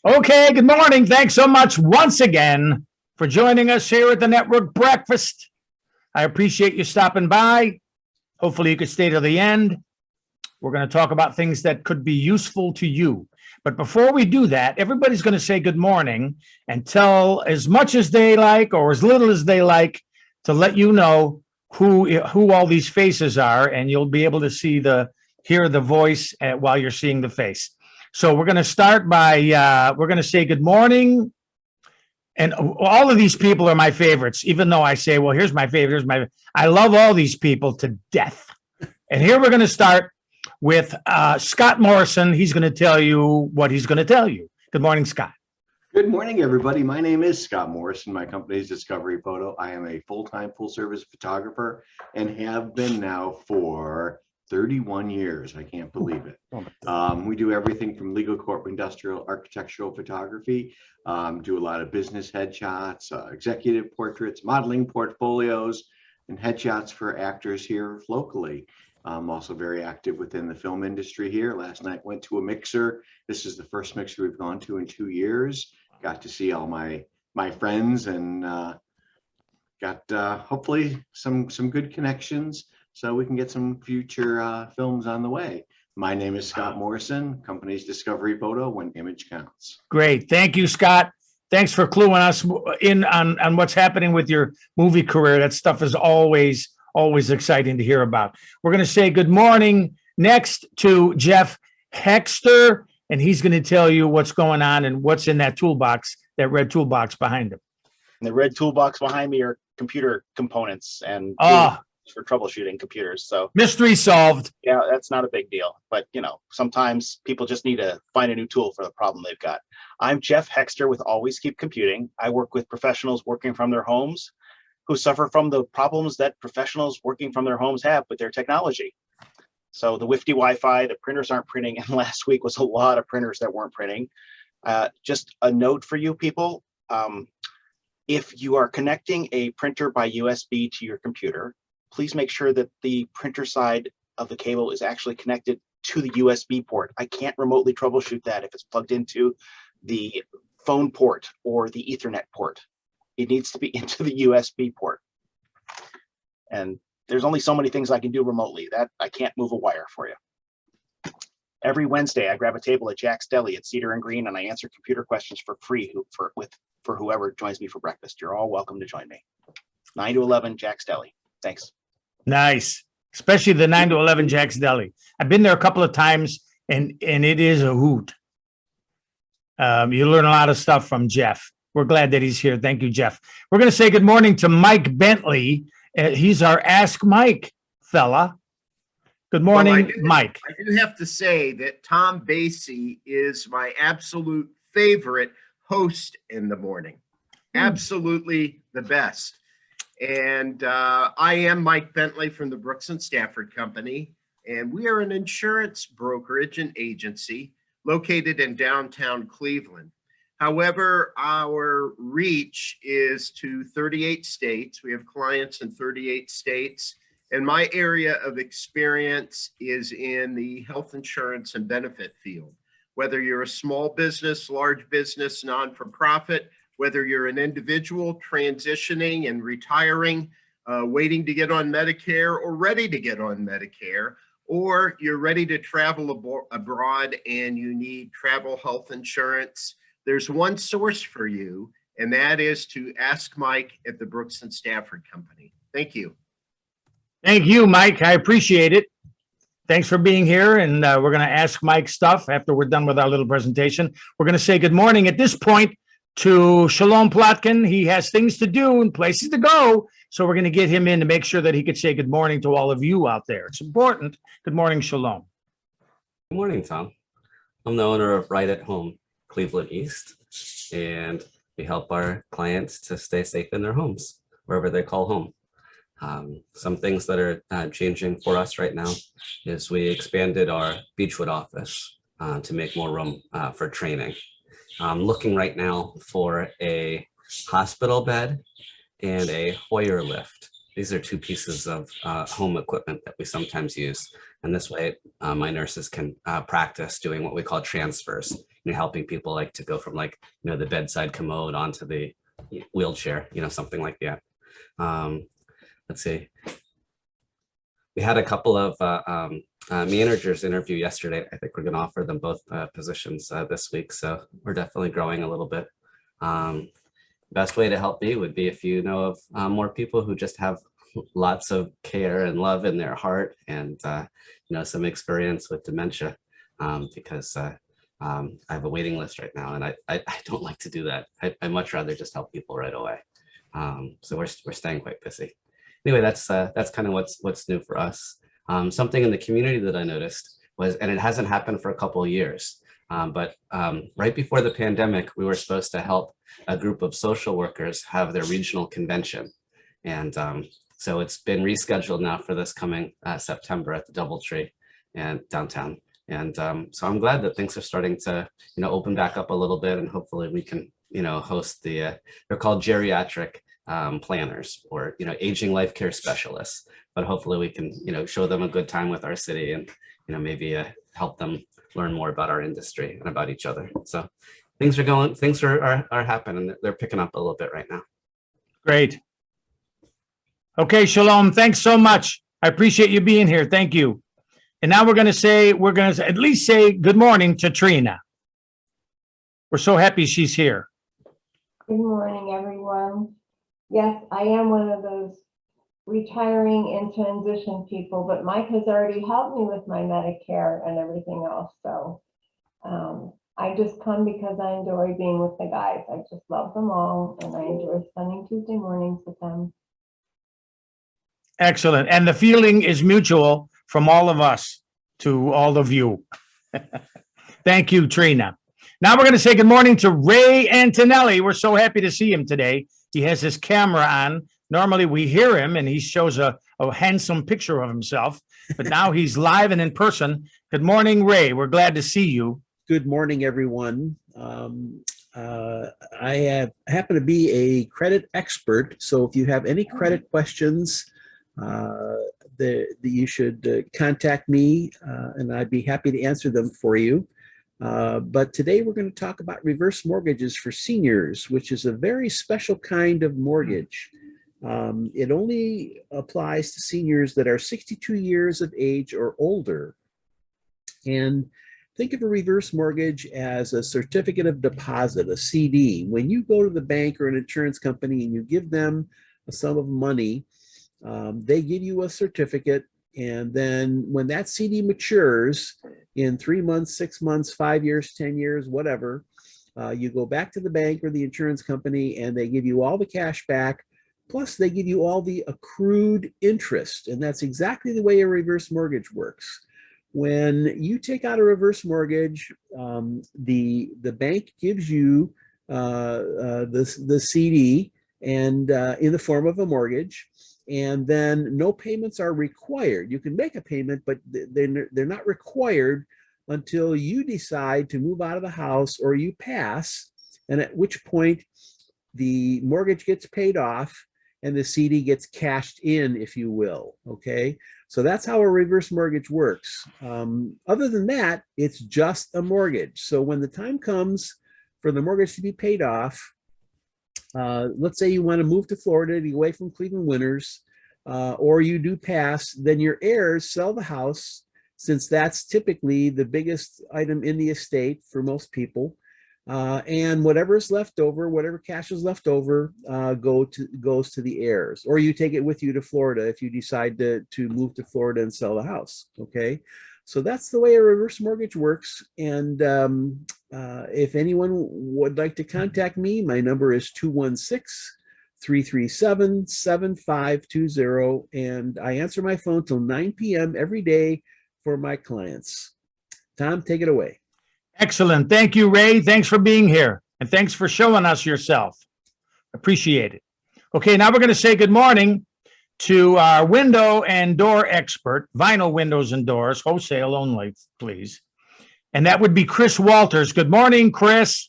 Okay, good morning. Thanks so much once again for joining us here at the Network Breakfast. I appreciate you stopping by. Hopefully you could stay to the end. We're going to talk about things that could be useful to you. But before we do that, everybody's going to say good morning and tell as much as they like or as little as they like to let you know who all these faces are, and you'll be able to hear the voice while you're seeing the face. So we're going to start by, we're going to say good morning. And all of these people are my favorites, even though I say, well, here's my favorite. I love all these people to death. And here we're going to start with Scott Morrison. He's going to tell you what he's going to tell you. Good morning, Scott. Good morning, everybody. My name is Scott Morrison. My company is Discovery Photo. I am a full-time, full-service photographer and have been now for 31 years. I can't believe it. We do everything from legal, corporate, industrial, architectural photography, do a lot of business headshots, executive portraits, modeling portfolios, and headshots for actors here locally. I'm also very active within the film industry here. Last night went to a mixer. This is the first mixer we've gone to in 2 years. Got to see all my friends and got hopefully some good connections, so we can get some future films on the way. My name is Scott Morrison, company's Discovery Photo, when image counts. Great. Thank you, Scott. Thanks for cluing us in on what's happening with your movie career. That stuff is always exciting to hear about. We're going to say good morning next to Jeff Hexter, and he's going to tell you what's going on and what's in that toolbox, that red toolbox behind him. And the red toolbox behind me are computer components and for troubleshooting computers. So mystery solved. Yeah, that's not a big deal. But, sometimes people just need to find a new tool for the problem they've got. I'm Jeff Hexter with Always Keep Computing. I work with professionals working from their homes who suffer from the problems that professionals working from their homes have with their technology. So the Wifty Wi-Fi, the printers aren't printing, and last week was a lot of printers that weren't printing. Just a note for you people, if you are connecting a printer by USB to your computer, please make sure that the printer side of the cable is actually connected to the USB port. I can't remotely troubleshoot that if it's plugged into the phone port or the Ethernet port. It needs to be into the USB port. And there's only so many things I can do remotely. That I can't move a wire for you. Every Wednesday, I grab a table at Jack's Deli at Cedar and Green, and I answer computer questions for free for whoever joins me for breakfast. You're all welcome to join me. 9 to 11, Jack's Deli. Thanks. Nice. Especially the 9 to 11 Jack's Deli. I've been there a couple of times, and it is a hoot. You learn a lot of stuff from Jeff. We're glad that he's here. Thank you, Jeff. We're going to say good morning to Mike Bentley. He's our Ask Mike fella. Good morning, Mike. I do have to say that Tom Basie is my absolute favorite host in the morning. Absolutely the best. And I am Mike Bentley from the Brooks and Stafford Company, and we are an insurance brokerage and agency located in downtown Cleveland. However, our reach is to 38 states. We have clients in 38 states, and my area of experience is in the health insurance and benefit field. Whether you're a small business, large business, non-for-profit, whether you're an individual transitioning and retiring, waiting to get on Medicare or ready to get on Medicare, or you're ready to travel abroad and you need travel health insurance, there's one source for you, and that is to Ask Mike at the Brooks and Stafford Company. Thank you. Thank you, Mike. I appreciate it. Thanks for being here, and we're going to ask Mike stuff after we're done with our little presentation. We're going to say good morning at this point to Shalom Plotkin. He has things to do and places to go, so we're going to get him in to make sure that he could say good morning to all of you out there. It's important. Good morning, Shalom. Good morning, Tom. I'm the owner of Right at Home, Cleveland East, and we help our clients to stay safe in their homes, wherever they call home. Some things that are changing for us right now is we expanded our Beechwood office to make more room for training. I'm looking right now for a hospital bed and a Hoyer lift. These are two pieces of home equipment that we sometimes use. And this way, my nurses can practice doing what we call transfers, helping people like to go from like, the bedside commode onto the wheelchair, something like that. Let's see. We had a couple of managers interview yesterday. I think we're going to offer them both positions this week. So we're definitely growing a little bit. Best way to help me would be if you know of more people who just have lots of care and love in their heart and, some experience with dementia, because I have a waiting list right now and I don't like to do that. I much rather just help people right away. So we're staying quite busy. Anyway, that's kind of what's new for us. Something in the community that I noticed was, and it hasn't happened for a couple of years, but right before the pandemic, we were supposed to help a group of social workers have their regional convention. And so it's been rescheduled now for this coming September at the Doubletree and downtown. And so I'm glad that things are starting to, open back up a little bit, and hopefully we can, host they're called geriatric planners or, aging life care specialists, but hopefully we can, show them a good time with our city and, maybe help them learn more about our industry and about each other. So things are happening. They're picking up a little bit right now. Great. Okay, Shalom, thanks so much. I appreciate you being here. Thank you. And now we're going to at least say good morning to Trina. We're so happy she's here. Good morning, everyone. Yes, I am one of those retiring and transition people, but Mike has already helped me with my Medicare and everything else. So I just come because I enjoy being with the guys. I just love them all, and I enjoy spending Tuesday mornings with them. Excellent. And the feeling is mutual from all of us to all of you. Thank you, Trina. Now we're going to say good morning to Ray Antonelli. We're so happy to see him today. He has his camera on. Normally we hear him and he shows a handsome picture of himself, but now he's live and in person. Good morning, Ray. We're glad to see you. Good morning, everyone. I happen to be a credit expert, so if you have any credit questions, you should contact me, and I'd be happy to answer them for you. But today we're going to talk about reverse mortgages for seniors, which is a very special kind of mortgage. It only applies to seniors that are 62 years of age or older. And think of a reverse mortgage as a certificate of deposit, a CD. When you go to the bank or an insurance company and you give them a sum of money, they give you a certificate. And then when that CD matures in 3 months, 6 months, 5 years, 10 years, whatever, you go back to the bank or the insurance company and they give you all the cash back. Plus, they give you all the accrued interest. And that's exactly the way a reverse mortgage works. When you take out a reverse mortgage, the bank gives you the CD and in the form of a mortgage, and then no payments are required. You can make a payment, but they're not required until you decide to move out of the house or you pass, and at which point the mortgage gets paid off and the CD gets cashed in, if you will, okay? So that's how a reverse mortgage works. Other than that, it's just a mortgage. So when the time comes for the mortgage to be paid off, let's say you want to move to Florida to get away from Cleveland winters, or you do pass, then your heirs sell the house, since that's typically the biggest item in the estate for most people. And whatever is left over, whatever cash is left over, goes to the heirs, or you take it with you to Florida if you decide to move to Florida and sell the house. Okay, so that's the way a reverse mortgage works. And if anyone would like to contact me, my number is 216-337-7520, and I answer my phone till 9 p.m. every day for my clients. Tom, take it away. Excellent. Thank you, Ray. Thanks for being here. And thanks for showing us yourself. Appreciate it. Okay, now we're going to say good morning to our window and door expert, vinyl windows and doors, wholesale only, please. And that would be Chris Walters. Good morning, Chris.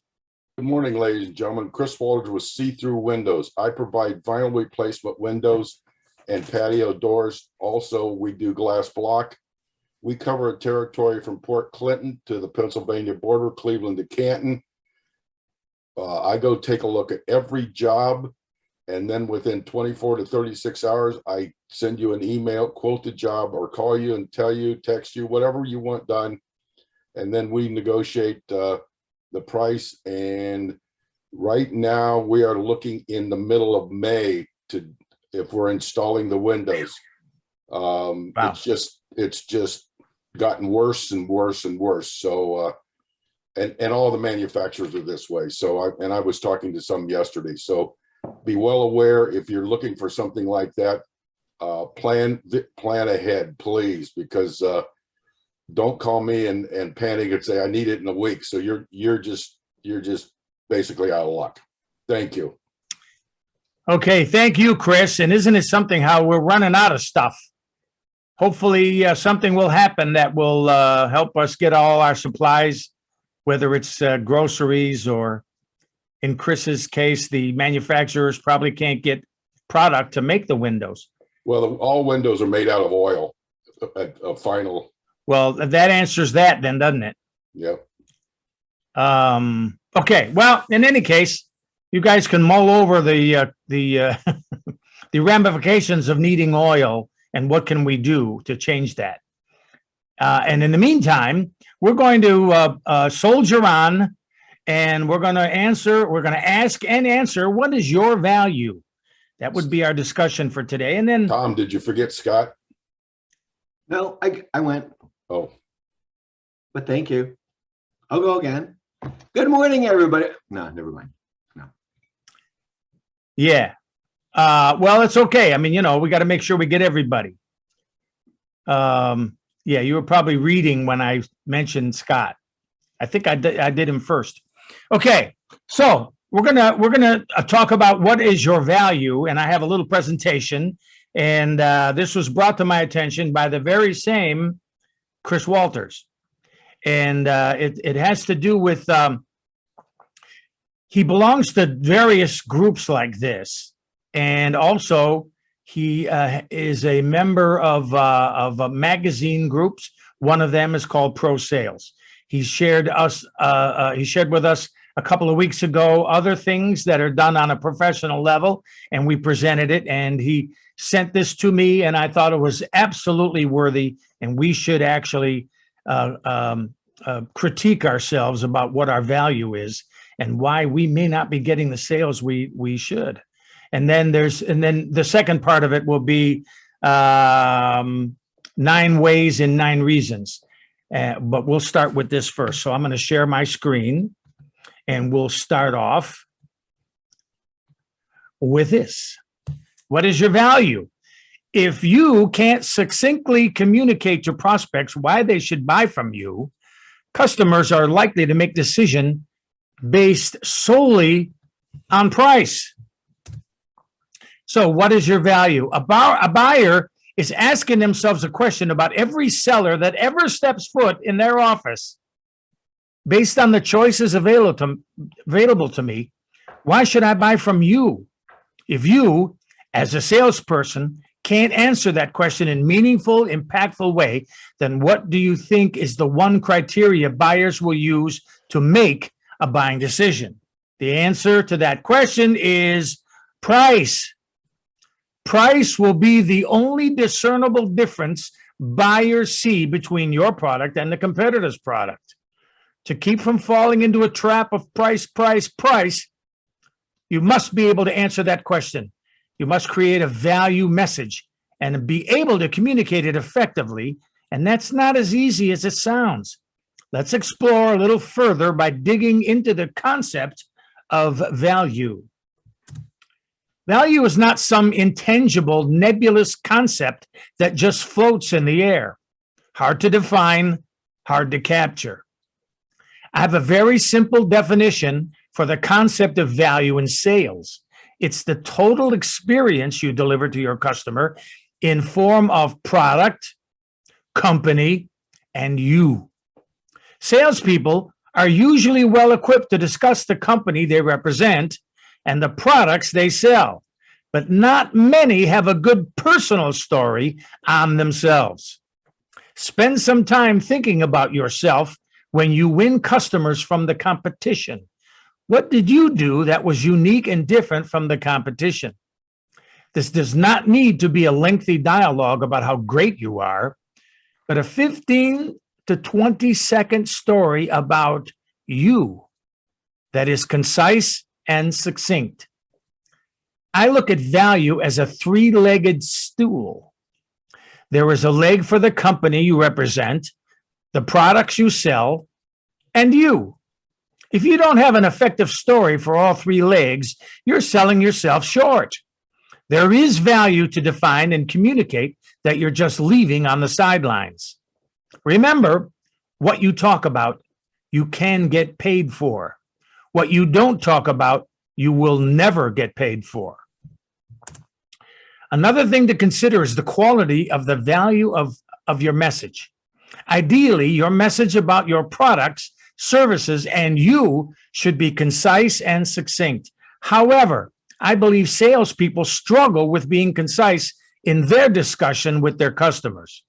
Good morning, ladies and gentlemen. Chris Walters with See-Through Windows. I provide vinyl replacement windows and patio doors. Also, we do glass block. We cover a territory from Port Clinton to the Pennsylvania border, Cleveland to Canton. I go take a look at every job, and then within 24 to 36 hours, I send you an email, quote the job, or call you and tell you, text you, whatever you want done. And then we negotiate the price. And right now we are looking in the middle of May to, if we're installing the windows. Wow. It's just gotten worse and worse and worse. So, and all the manufacturers are this way. So I was talking to some yesterday. So be well aware, if you're looking for something like that, plan ahead, please, because don't call me and panic and say I need it in a week. So you're just basically out of luck. Thank you. Okay, thank you, Chris. And isn't it something how we're running out of stuff? Hopefully something will happen that will help us get all our supplies, whether it's groceries or, in Chris's case, the manufacturers probably can't get product to make the windows. Well, all windows are made out of oil, a final. Well, that answers that then, doesn't it? Yep. Okay, well, in any case, you guys can mull over the the ramifications of needing oil and what can we do to change that. And in the meantime, we're going to soldier on, and we're going to ask and answer, what is your value? That would be our discussion for today. And then, Tom, did you forget Scott? No, I went, Oh, but thank you. I'll go again. Good morning, everybody. No, never mind. yeah. Well, it's okay. I mean, we got to make sure we get everybody. Yeah, you were probably reading when I mentioned Scott. I think I did him first. Okay, so we're gonna talk about what is your value, and I have a little presentation, and this was brought to my attention by the very same Chris Walters, and it has to do with he belongs to various groups like this, and also he is a member of magazine groups. One of them is called Pro Sales. He shared with us a couple of weeks ago other things that are done on a professional level, and we presented it, and he sent this to me, and I thought it was absolutely worthy, and we should actually critique ourselves about what our value is and why we may not be getting the sales we should. And then the second part of it will be 9 ways and 9 reasons. But we'll start with this first. So I'm going to share my screen, and we'll start off with this. What is your value? If you can't succinctly communicate to prospects why they should buy from you, customers are likely to make decisions based solely on price. So what is your value? A buyer is asking themselves a question about every seller that ever steps foot in their office. Based on the choices available to me, why should I buy from you? If you, as a salesperson, can't answer that question in a meaningful, impactful way, then what do you think is the one criteria buyers will use to make a buying decision? The answer to that question is price. Price will be the only discernible difference buyers see between your product and the competitor's product. To keep from falling into a trap of price, you must be able to answer that question. You must create a value message and be able to communicate it effectively. And that's not as easy as it sounds. Let's explore a little further by digging into the concept of value. Value is not some intangible, nebulous concept that just floats in the air. Hard to define, hard to capture. I have a very simple definition for the concept of value in sales. It's the total experience you deliver to your customer in form of product, company, and you. Salespeople are usually well equipped to discuss the company they represent and the products they sell, but not many have a good personal story on themselves. Spend some time thinking about yourself when you win customers from the competition. What did you do that was unique and different from the competition? This does not need to be a lengthy dialogue about how great you are, but a 15 to 20-second story about you that is concise and succinct. I look at value as a three-legged stool. There is a leg for the company you represent, the products you sell, and you. If you don't have an effective story for all three legs, you're selling yourself short. There is value to define and communicate that you're just leaving on the sidelines. Remember, what you talk about, you can get paid for. What you don't talk about, you will never get paid for. Another thing to consider is the quality of the value of your message. Ideally, your message about your products, services, and you should be concise and succinct. However, I believe salespeople struggle with being concise in their discussion with their customers.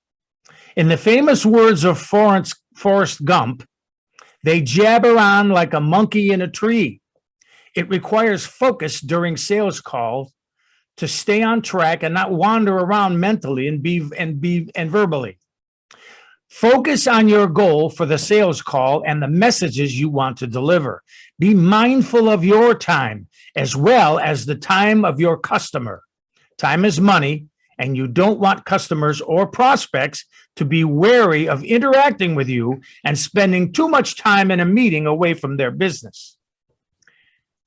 In the famous words of Forrest Gump, they jabber on like a monkey in a tree. It requires focus during sales calls to stay on track and not wander around mentally and verbally. Focus on your goal for the sales call and the messages you want to deliver. Be mindful of your time as well as the time of your customer. Time is money, and you don't want customers or prospects to be wary of interacting with you and spending too much time in a meeting away from their business.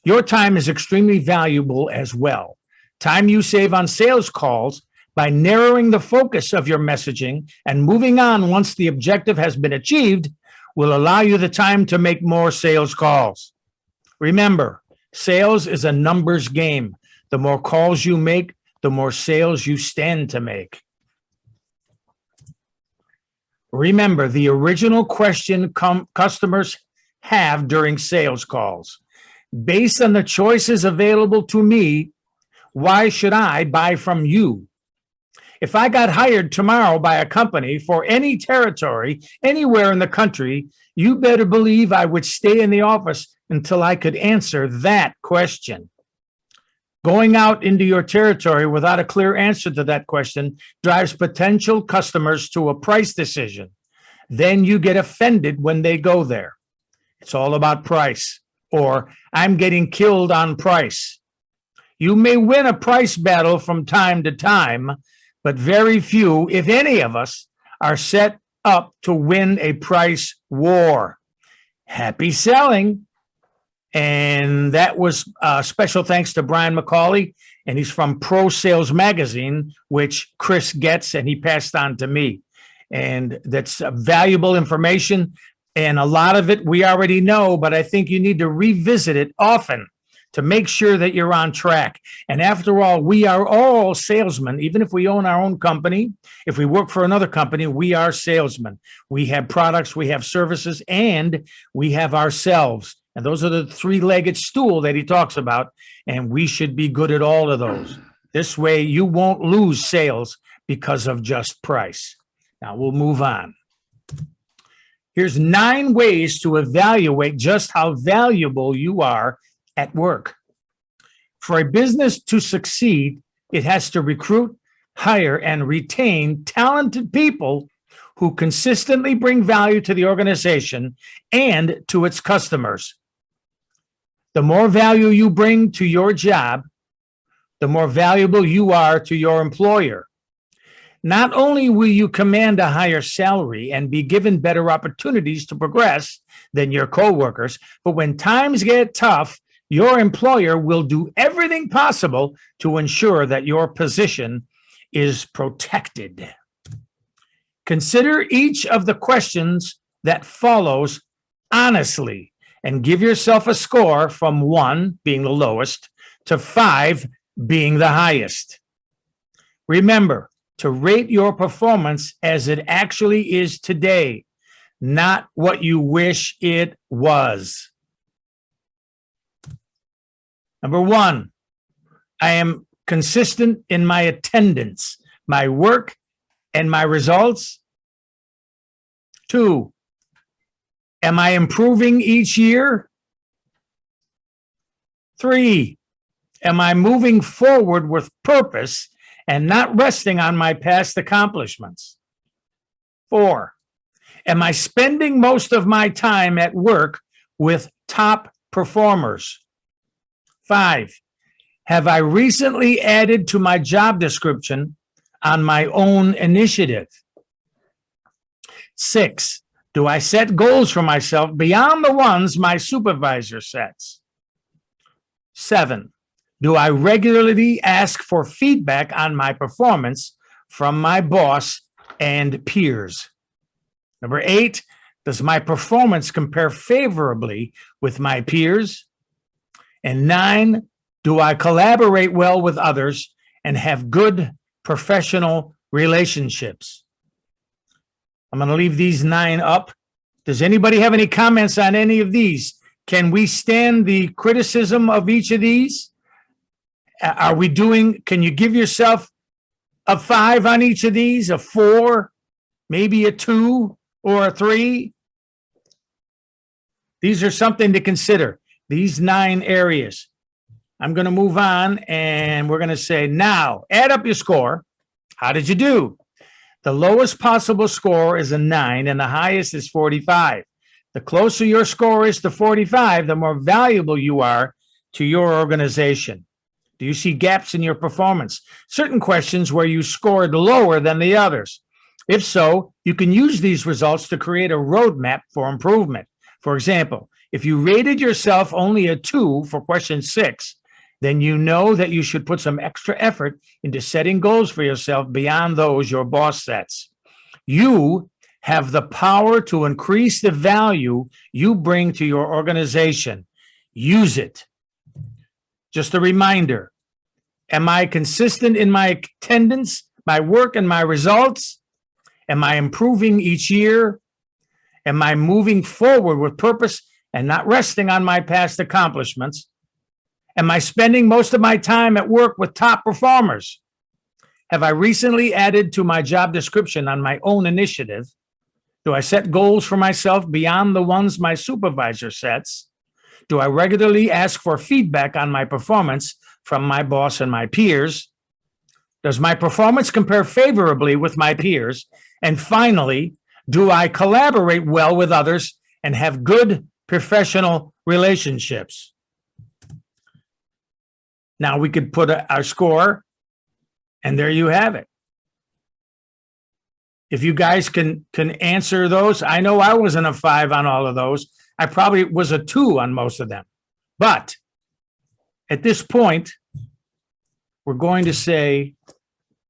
Your time is extremely valuable as well. Time you save on sales calls by narrowing the focus of your messaging and moving on once the objective has been achieved will allow you the time to make more sales calls. Remember, sales is a numbers game. The more calls you make, the more sales you stand to make. Remember, the original question customers have during sales calls. Based on the choices available to me, why should I buy from you? If I got hired tomorrow by a company for any territory, anywhere in the country, you better believe I would stay in the office until I could answer that question. Going out into your territory without a clear answer to that question drives potential customers to a price decision. Then you get offended when they go there. It's all about price, or I'm getting killed on price. You may win a price battle from time to time, but very few, if any of us, are set up to win a price war. Happy selling. And that was special thanks to Brian McCauley, and he's from Pro Sales Magazine, which Chris gets and he passed on to me. And that's valuable information, and a lot of it we already know, but I think you need to revisit it often to make sure that you're on track. And after all, we are all salesmen. Even if we own our own company, if we work for another company, we are salesmen. We have products, we have services, and we have ourselves. And those are the three-legged stool that he talks about, and we should be good at all of those. This way, you won't lose sales because of just price. Now, we'll move on. Here's 9 ways to evaluate just how valuable you are at work. For a business to succeed, it has to recruit, hire, and retain talented people who consistently bring value to the organization and to its customers. The more value you bring to your job, the more valuable you are to your employer. Not only will you command a higher salary and be given better opportunities to progress than your coworkers, but when times get tough, your employer will do everything possible to ensure that your position is protected. Consider each of the questions that follows honestly and give yourself a score from 1 being the lowest to 5 being the highest. Remember to rate your performance as it actually is today, not what you wish it was. Number 1, I am consistent in my attendance, my work, and my results. 2, am I improving each year? 3, am I moving forward with purpose and not resting on my past accomplishments? 4, am I spending most of my time at work with top performers? 5, have I recently added to my job description on my own initiative? 6, do I set goals for myself beyond the ones my supervisor sets? 7, do I regularly ask for feedback on my performance from my boss and peers? Number 8, does my performance compare favorably with my peers? And 9, do I collaborate well with others and have good professional relationships? I'm going to leave these 9 up. Does anybody have any comments on any of these? Can we stand the criticism of each of these? Can you give yourself a 5 on each of these, a 4, maybe a 2 or a 3? These are something to consider, these 9 areas. I'm going to move on and we're going to say, now add up your score. How did you do? The lowest possible score is a 9 and the highest is 45. The closer your score is to 45, the more valuable you are to your organization. Do you see gaps in your performance? Certain questions where you scored lower than the others. If so, you can use these results to create a roadmap for improvement. For example, if you rated yourself only a 2 for question 6, then you know that you should put some extra effort into setting goals for yourself beyond those your boss sets. You have the power to increase the value you bring to your organization. Use it. Just a reminder, am I consistent in my attendance, my work, and my results? Am I improving each year? Am I moving forward with purpose and not resting on my past accomplishments? Am I spending most of my time at work with top performers? Have I recently added to my job description on my own initiative? Do I set goals for myself beyond the ones my supervisor sets? Do I regularly ask for feedback on my performance from my boss and my peers? Does my performance compare favorably with my peers? And finally, do I collaborate well with others and have good professional relationships? Now we could put our score, and there you have it. If you guys can answer those, I know I wasn't a 5 on all of those. I probably was a 2 on most of them. But at this point, we're going to say,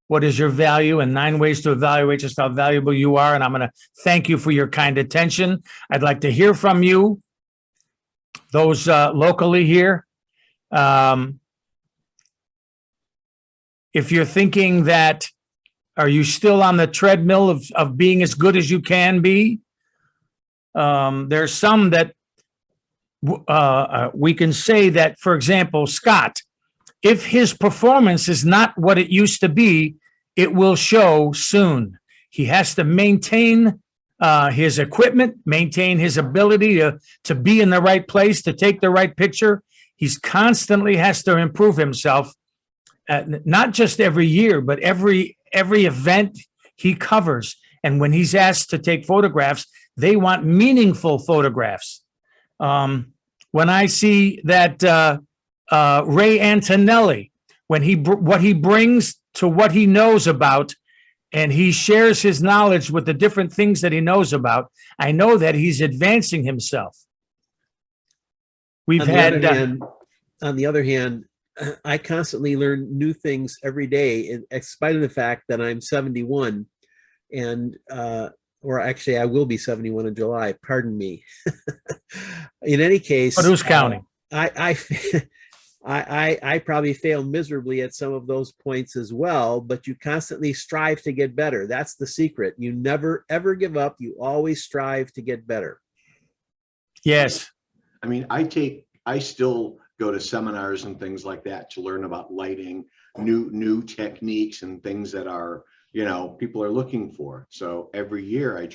what is your value, and 9 ways to evaluate just how valuable you are. And I'm going to thank you for your kind attention. I'd like to hear from you, those locally here. If you're thinking that, are you still on the treadmill of being as good as you can be? There's some that we can say that, for example, Scott, if his performance is not what it used to be, it will show soon. He has to maintain his equipment, maintain his ability to be in the right place, to take the right picture. He's constantly has to improve himself, not just every year, but every event he covers. And when he's asked to take photographs, they want meaningful photographs. When I see that Ray Antonelli, what he brings to what he knows about, and he shares his knowledge with the different things that he knows about, I know that he's advancing himself. We've had. On the other hand, I constantly learn new things every day, in spite of the fact that I'm 71, and or actually, I will be 71 in July. Pardon me. In any case, But who's counting? I probably failed miserably at some of those points as well, but you constantly strive to get better. That's the secret. You never, ever give up. You always strive to get better. Yes. I mean, I still go to seminars and things like that to learn about lighting, new techniques and things that are, people are looking for. So every year I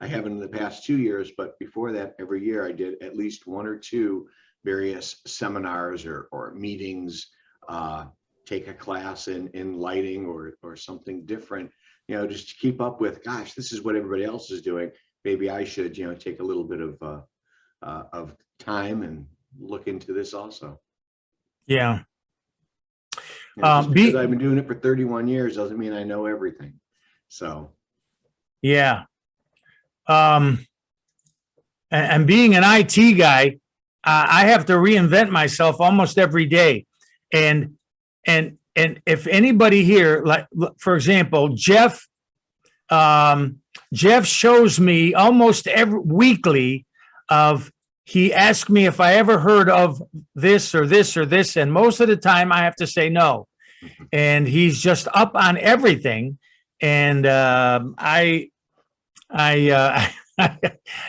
I haven't in the past 2 years, but before that, every year I did at least 1 or 2 various seminars or meetings, take a class in lighting or something different, just to keep up with, gosh, this is what everybody else is doing. Maybe I should, take a little bit of time and look into this also. Yeah. Just because I've been doing it for 31 years doesn't mean I know everything. So. Yeah. And being an IT guy, I have to reinvent myself almost every day. And if anybody here, like, for example, Jeff shows me almost every weekly he asked me if I ever heard of this or this or this. And most of the time I have to say no. And he's just up on everything. And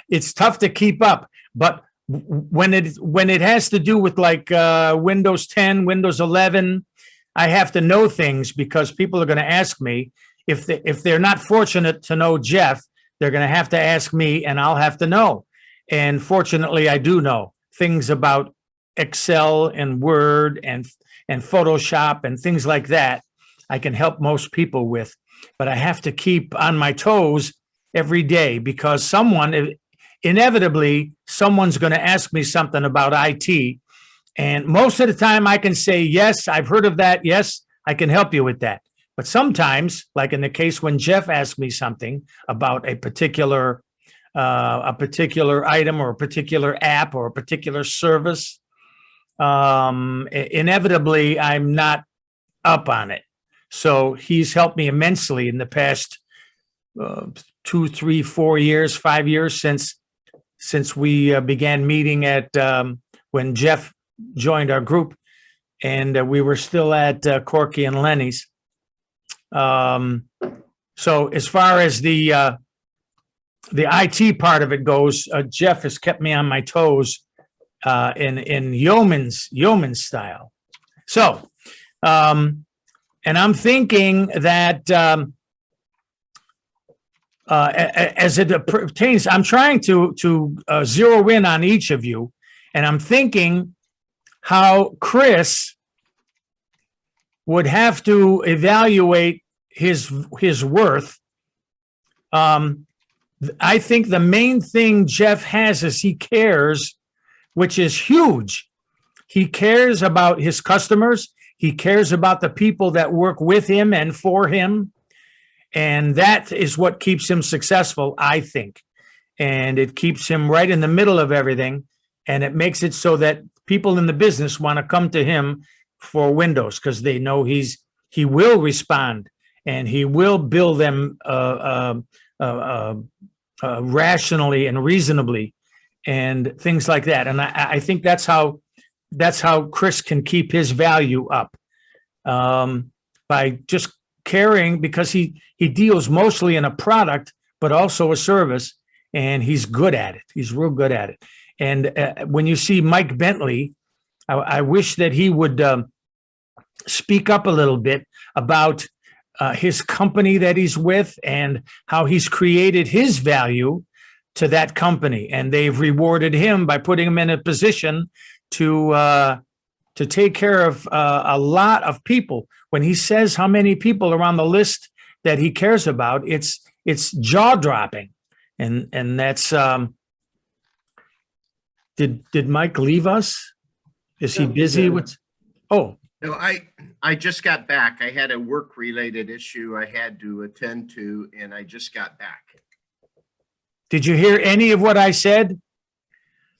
it's tough to keep up, but when it has to do with like Windows 10, Windows 11, I have to know things because people are going to ask me. If they're not fortunate to know Jeff, they're going to have to ask me, and I'll have to know. And fortunately, I do know things about Excel and Word and Photoshop and things like that. I can help most people with, but I have to keep on my toes every day because inevitably someone's going to ask me something about IT. And most of the time I can say, yes, I've heard of that. Yes, I can help you with that. But sometimes, like in the case when Jeff asked me something about a particular item or a particular app or a particular service, inevitably I'm not up on it. So he's helped me immensely in the past 2, 3, 4 years, 5 years since we began meeting at when Jeff joined our group, and we were still at Corky and Lenny's. So as far as the IT part of it goes, Jeff has kept me on my toes in yeoman style. So, and I'm thinking that as it pertains, I'm trying to zero in on each of you, and I'm thinking how Chris would have to evaluate his worth. I think the main thing Jeff has is he cares, which is huge. He cares about his customers. He cares about the people that work with him and for him. And that is what keeps him successful, I think. And it keeps him right in the middle of everything. And it makes it so that people in the business want to come to him for windows because they know he will respond and he will bill them rationally and reasonably and things like that. And I think that's how Chris can keep his value up, by just caring, because he deals mostly in a product, but also a service, and he's good at it. He's real good at it. And when you see Mike Bentley, I wish that he would speak up a little bit about his company that he's with and how he's created his value to that company. And they've rewarded him by putting him in a position to take care of a lot of people. When he says how many people are on the list that he cares about, it's jaw-dropping. And that's did Mike leave us? Is he busy with? Oh. No, I just got back. I had a work-related issue I had to attend to, and I just got back. Did you hear any of what I said?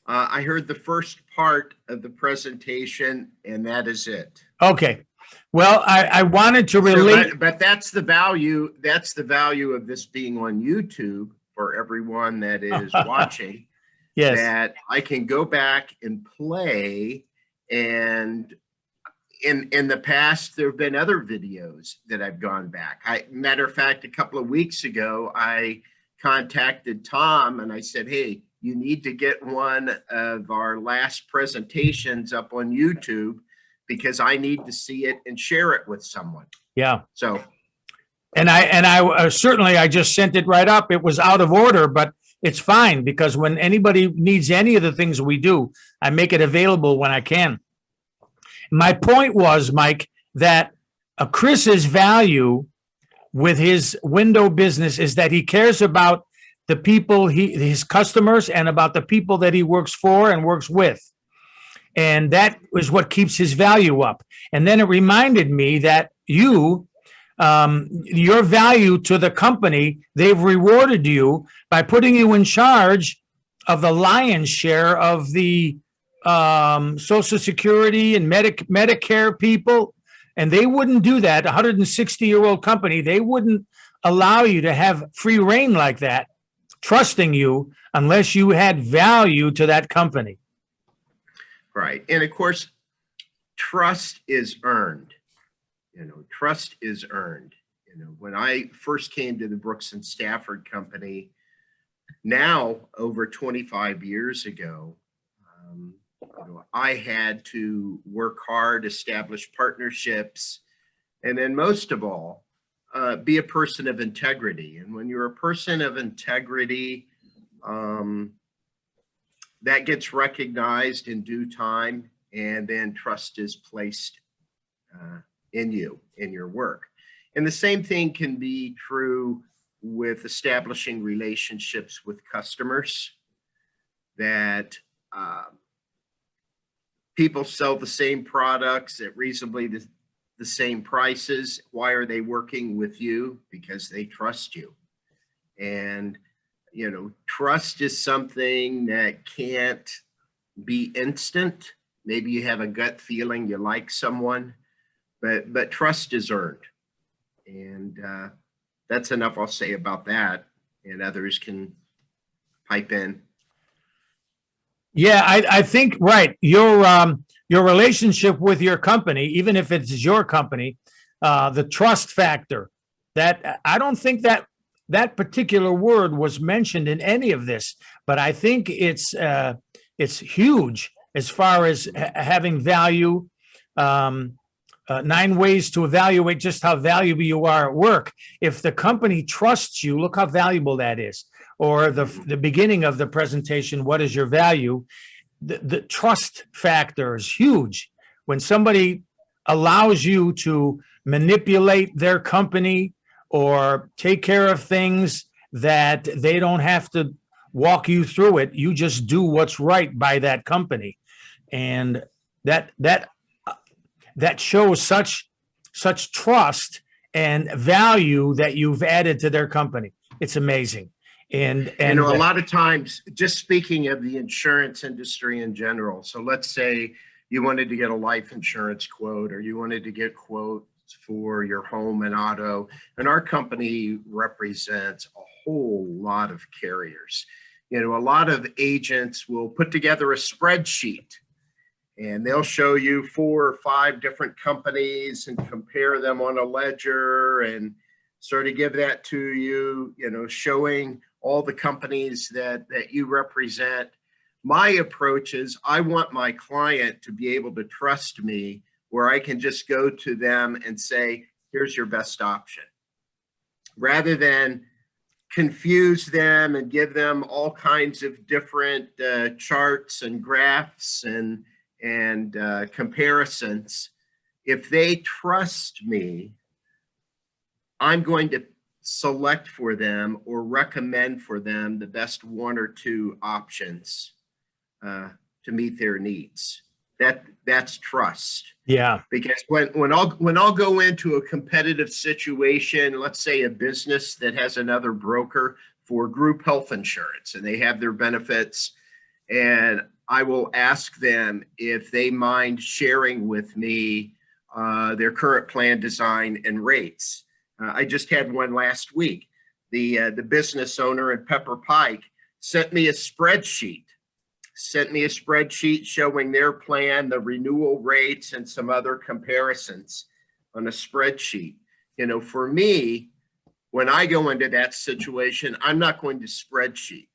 I heard the first part of the presentation, and that is it. Okay. Well, I wanted to relate. So, but that's the value. That's the value of this being on YouTube for everyone that is watching. Yes. That I can go back and play, and in the past, there have been other videos that I've gone back. Matter of fact, a couple of weeks ago, I contacted Tom and I said, hey, you need to get one of our last presentations up on YouTube because I need to see it and share it with someone. Yeah. So. And I certainly, I just sent it right up. It was out of order, but it's fine, because when anybody needs any of the things we do, I make it available when I can. My point was, Mike, that Chris's value with his window business is that he cares about the people, his customers, and about the people that he works for and works with. And that is what keeps his value up. And then it reminded me that your value to the company, they've rewarded you by putting you in charge of the lion's share of the Social Security and Medicare people. And they wouldn't do that. A 160-year-old company, they wouldn't allow you to have free reign like that, trusting you, unless you had value to that company. Right. And of course, trust is earned. Trust is earned. When I first came to the Brooks and Stafford Company, now over 25 years ago, I had to work hard, establish partnerships, and then most of all, be a person of integrity. And when you're a person of integrity, that gets recognized in due time, and then trust is placed in you, in your work. And the same thing can be true with establishing relationships with customers, that people sell the same products at reasonably the same prices. Why are they working with you? Because they trust you. And trust is something that can't be instant. Maybe you have a gut feeling you like someone, but trust is earned. And that's enough I'll say about that, and others can pipe in. Yeah, I think, right. Your relationship with your company, even if it's your company, the trust factor, that I don't think that particular word was mentioned in any of this, but I think it's huge as far as having value. 9 ways to evaluate just how valuable you are at work. If the company trusts you, look how valuable that is. Or the beginning of the presentation, what is your value? The trust factor is huge. When somebody allows you to manipulate their company or take care of things that they don't have to walk you through it, you just do what's right by that company. And that shows such trust and value that you've added to their company. It's amazing. And a lot of times, just speaking of the insurance industry in general, so let's say you wanted to get a life insurance quote, or you wanted to get quotes for your home and auto, and our company represents a whole lot of carriers. A lot of agents will put together a spreadsheet, and they'll show you 4 or 5 different companies and compare them on a ledger and sort of give that to you, showing all the companies that you represent. My approach is I want my client to be able to trust me, where I can just go to them and say, here's your best option, rather than confuse them and give them all kinds of different charts and graphs and comparisons. If they trust me, I'm going to select for them or recommend for them the best 1 or 2 options to meet their needs. That's trust. yeah, Because when I'll go into a competitive situation, let's say a business that has another broker for group health insurance, and they have their benefits, and I will ask them if they mind sharing with me their current plan design and rates. I just had one last week. The business owner in Pepper Pike sent me a spreadsheet showing their plan, the renewal rates, and some other comparisons on a spreadsheet. For me, when I go into that situation, I'm not going to spreadsheet.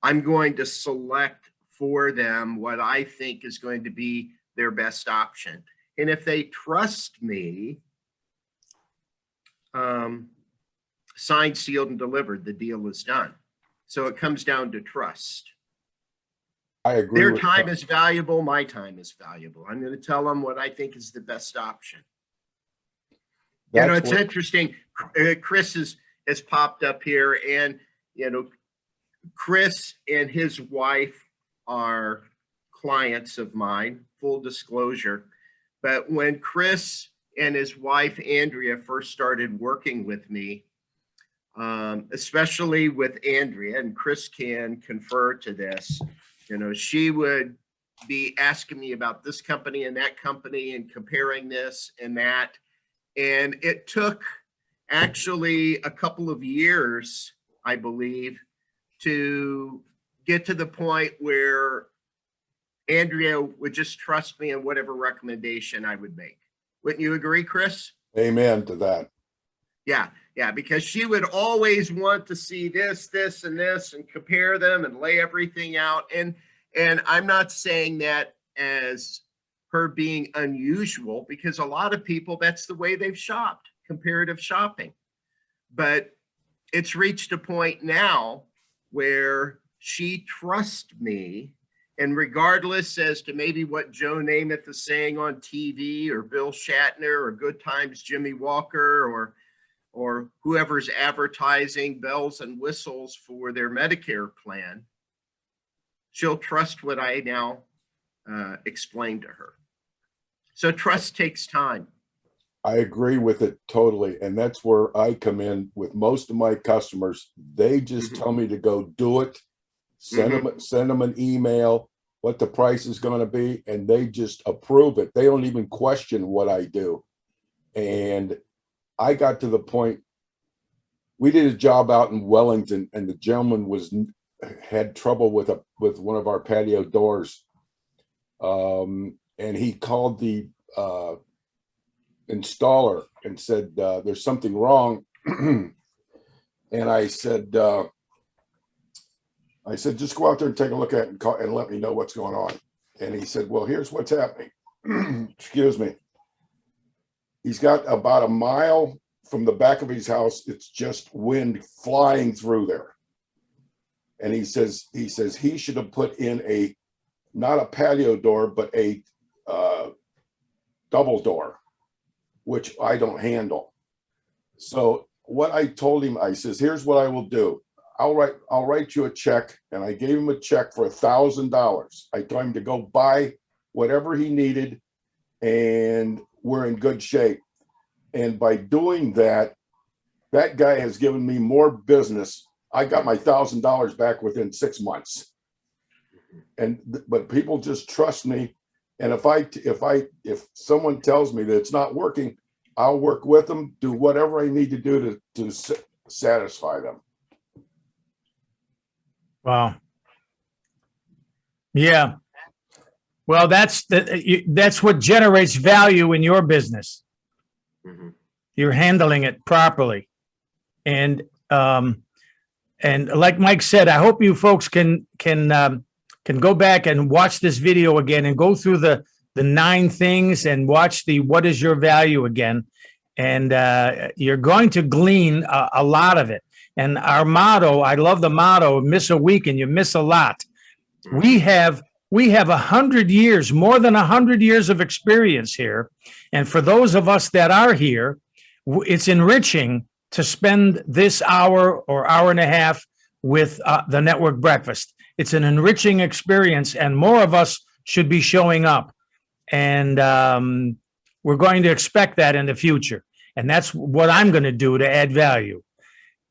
I'm going to select for them what I think is going to be their best option. And if they trust me, signed, sealed, and delivered, the deal is done. So it comes down to trust. I agree Their with time Tom. is valuable. I agree Their with time Tom. is valuable. My time is valuable. I'm going to tell them what I think is the best option. That's It's what- interesting. Chris has popped up here, and Chris and his wife are clients of mine, full disclosure. But when Chris and his wife, Andrea, first started working with me, especially with Andrea, and Chris can confer to this, she would be asking me about this company and that company and comparing this and that. And it took actually a couple of years, I believe, to get to the point where Andrea would just trust me in whatever recommendation I would make. Wouldn't you agree, Chris? Amen to that. Yeah, because she would always want to see this, and this, and compare them and lay everything out. And I'm not saying that as her being unusual, because a lot of people, that's the way they've shopped, comparative shopping. But it's reached a point now where she trusts me, and regardless as to maybe what Joe Namath is saying on TV, or Bill Shatner, or Good Times Jimmy Walker, or whoever's advertising bells and whistles for their Medicare plan, she'll trust what I now explain to her. So trust takes time. I agree with it totally. And that's where I come in with most of my customers. They just tell me to go do it, send them an email, what the price is going to be, and they just approve it. They don't even question what I do. And I got to the point, we did a job out in Wellington, and the gentleman had trouble with one of our patio doors. And he called the installer and said, there's something wrong. And I said, just go out there and take a look at it and let me know what's going on. And he said, well, here's what's happening. Excuse me. He's got about a mile from the back of his house. It's just wind flying through there. And he says he should have put in not a patio door, but a double door, which I don't handle. So what I told him, I says, here's what I will do. I'll write you a check. And I gave him a check for $1,000. I told him to go buy whatever he needed, and we're in good shape. And by doing that, that guy has given me more business. I got my $1,000 back within 6 months. But people just trust me. And if someone tells me that it's not working, I'll work with them, do whatever I need to do to satisfy them. Wow. Yeah. Well, that's what generates value in your business. You're handling it properly. And like Mike said, I hope you folks can go back and watch this video again and go through the 9 things and watch the what is your value again. And you're going to glean a lot of it. And our motto, I love the motto, miss a week and you miss a lot. We have 100 years, more than 100 years of experience here. And for those of us that are here, it's enriching to spend this hour or hour and a half with the Network Breakfast. It's an enriching experience, and more of us should be showing up. And we're going to expect that in the future. And that's what I'm going to do to add value.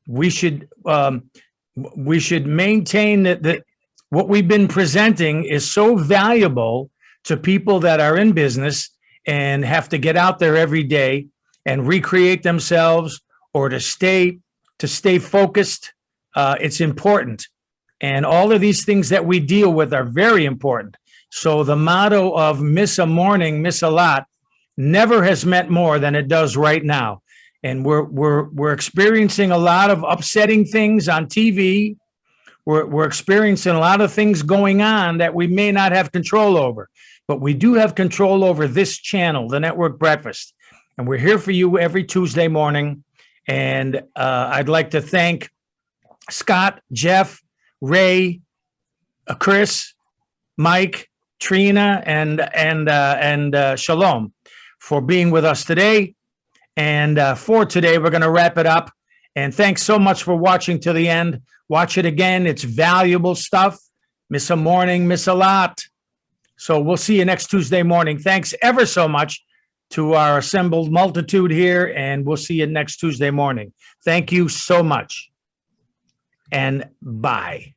We should maintain that what we've been presenting is so valuable to people that are in business and have to get out there every day and recreate themselves, or to stay focused. It's important. And all of these things that we deal with are very important. So the motto of miss a morning, miss a lot never has meant more than it does right now. And we're experiencing a lot of upsetting things on TV. We're experiencing a lot of things going on that we may not have control over, but we do have control over this channel, the Network Breakfast. And we're here for you every Tuesday morning. And I'd like to thank Scott, Jeff, Ray, Chris, Mike, Trina, and Shalom for being with us today. And for today, we're going to wrap it up. And thanks so much for watching to the end. Watch it again. It's valuable stuff. Miss a morning, miss a lot. So we'll see you next Tuesday morning. Thanks ever so much to our assembled multitude here, and we'll see you next Tuesday morning. Thank you so much. And bye.